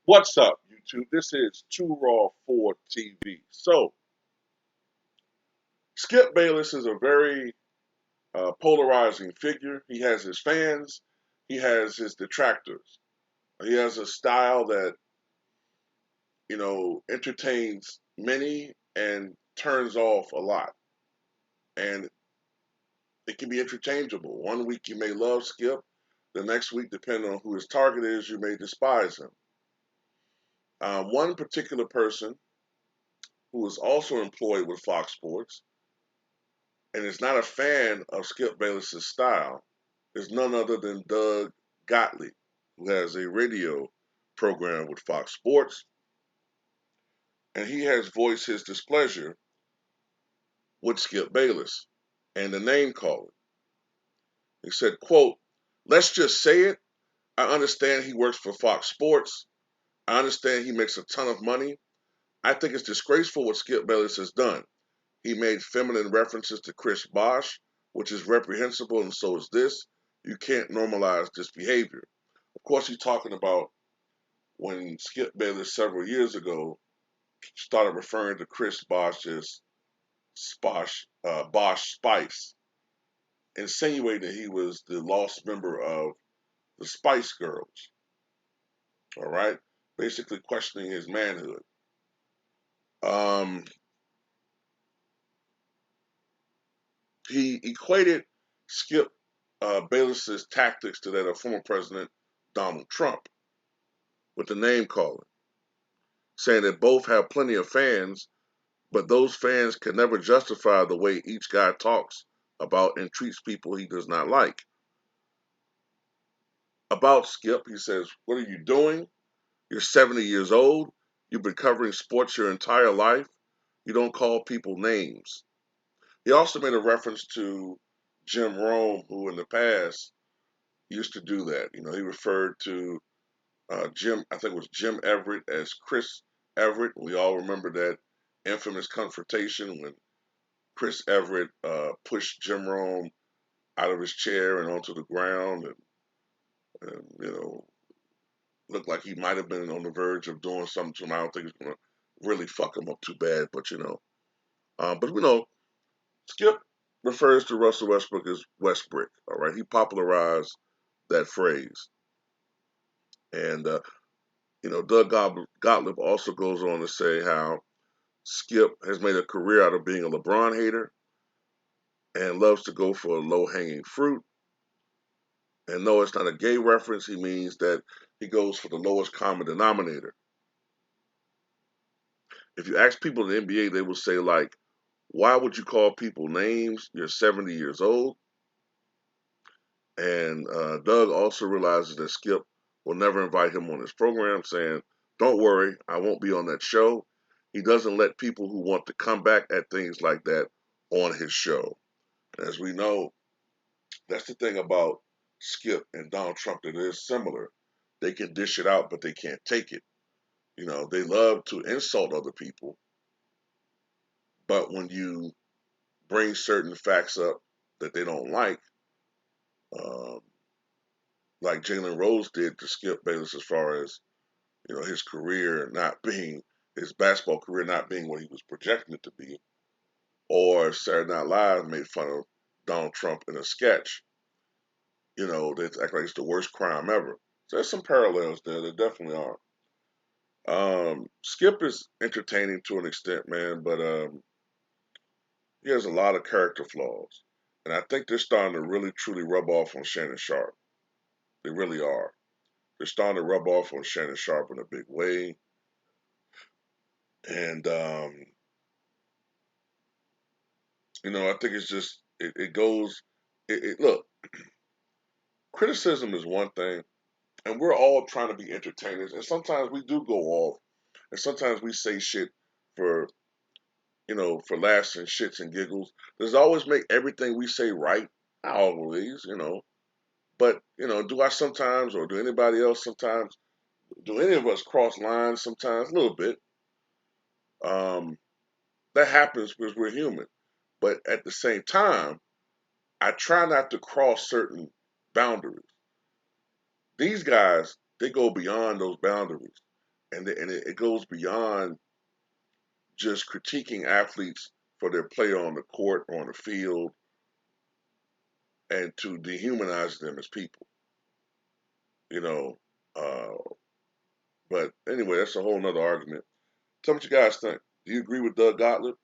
What's up, YouTube? This is Too Raw for TV. So, Skip Bayless is a very polarizing figure. He has his fans, he has his detractors. He has a style that, entertains many and turns off a lot. And it can be interchangeable. One week you may love Skip, the next week, depending on who his target is, you may despise him. One particular person who is also employed with Fox Sports and is not a fan of Skip Bayless's style is none other than Doug Gottlieb, who has a radio program with Fox Sports, and he has voiced his displeasure with Skip Bayless and the name calling. He said, quote, "Let's just say it. I understand he works for Fox Sports. I understand he makes a ton of money. I think it's disgraceful what Skip Bayless has done. He made feminine references to Chris Bosh, which is reprehensible, and so is this. You can't normalize this behavior." Of course, he's talking about when Skip Bayless several years ago started referring to Chris Bosh as Bosh Spice, insinuating that he was the lost member of the Spice Girls. All right, basically questioning his manhood. Um, he equated Skip Bayless's tactics to that of former President Donald Trump with the name calling, saying that both have plenty of fans, but those fans can never justify the way each guy talks about and treats people he does not like. About Skip, he says, "What are you doing? You're 70 years old. You've been covering sports your entire life. You don't call people names." He also made a reference to Jim Rome, who in the past used to do that. He referred to Jim, I think it was Jim Everett, as Chris Everett. We all remember that infamous confrontation when Chris Everett pushed Jim Rome out of his chair and onto the ground, and looked like he might have been on the verge of doing something to him. I don't think it's going to really fuck him up too bad, but Skip refers to Russell Westbrook as Westbrick. All right, he popularized that phrase, and Doug Gottlieb also goes on to say how Skip has made a career out of being a LeBron hater and loves to go for low hanging fruit. And no, it's not a gay reference. He means that he goes for the lowest common denominator. If you ask people in the NBA, they will say, like, why would you call people names? You're 70 years old. And Doug also realizes that Skip will never invite him on his program, saying, "Don't worry, I won't be on that show." He doesn't let people who want to come back at things like that on his show. As we know, that's the thing about Skip and Donald Trump that is similar. They can dish it out, but they can't take it. They love to insult other people, but when you bring certain facts up that they don't um, like Jalen Rose did to Skip Bayless as far as, his career not being, his basketball career not being what he was projecting it to be, or Saturday Night Live made fun of Donald Trump in a sketch, they act like it's the worst crime ever. So there's some parallels there. There definitely are. Skip is entertaining to an extent, man, but he has a lot of character flaws. And I think they're starting to really truly rub off on Shannon Sharp. They really are. They're starting to rub off on Shannon Sharp in a big way. And, I think it's just, it goes, look, criticism is one thing, and we're all trying to be entertainers. And sometimes we do go off, and sometimes we say shit for, for laughs and shits and giggles. Does it always make everything we say right? Not always. But, do I sometimes, or do anybody else sometimes, do any of us cross lines sometimes? A little bit. Um, that happens because we're human. But at the same time, I try not to cross certain boundaries. These guys, they go beyond those boundaries. and it goes beyond just critiquing athletes for their play on the court or on the field, and to dehumanize them as people. You know, uh, but anyway, that's a whole nother argument. Tell me what you guys think. Do you agree with Doug Gottlieb?